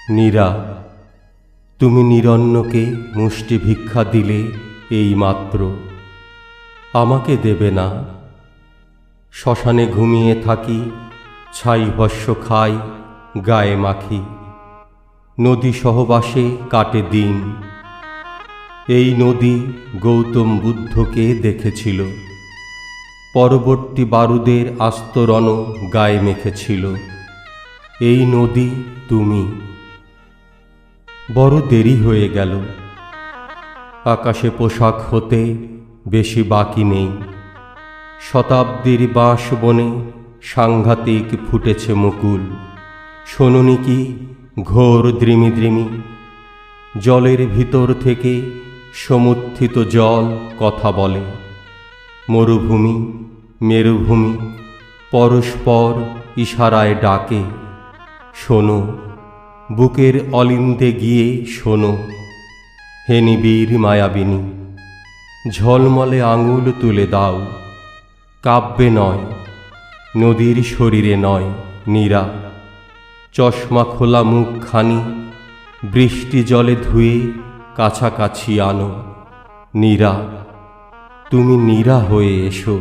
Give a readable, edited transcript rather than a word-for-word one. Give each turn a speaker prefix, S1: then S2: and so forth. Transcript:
S1: নীরা, তুমি নিরন্নকে মুষ্টি ভিক্ষা দিলে এই মাত্র, আমাকে দেবে না? শ্মশানে ঘুমিয়ে থাকি, ছাই ভস্য খাই, গায়ে মাখি, নদী সহবাসে কাটে দিন। এই নদী গৌতম বুদ্ধকে দেখেছিল, পরবর্তী বারুদের আস্তরণ গায়ে মেখেছিল। এই নদী তুমি। বড় দেরি হয়ে গেল, আকাশে পোশাক হতে বেশি বাকি নেই। শতাব্দীর বাঁশ বনে সাংঘাতিক ফুটেছে মুকুল। শোনোনি কি ঘোর দ্রিমি দ্রিমি? জলের ভিতর থেকে সমুত্থিত জল কথা বলে। মরুভূমি মেরুভূমি পরস্পর ইশারায় ডাকে। শোনো, বুকের অলিন্দে গিয়ে শোনো। হে নিবিড় মায়াবিনী, ঝলমলে আঙুল তুলে দাও। কাব্যে নয়, নদীর শরীরে নয় নীরা, চশমা খোলা মুখখানি বৃষ্টি জলে ধুয়ে কাছাকাছি আনো। নীরা, তুমি নীরা হয়ে এসো।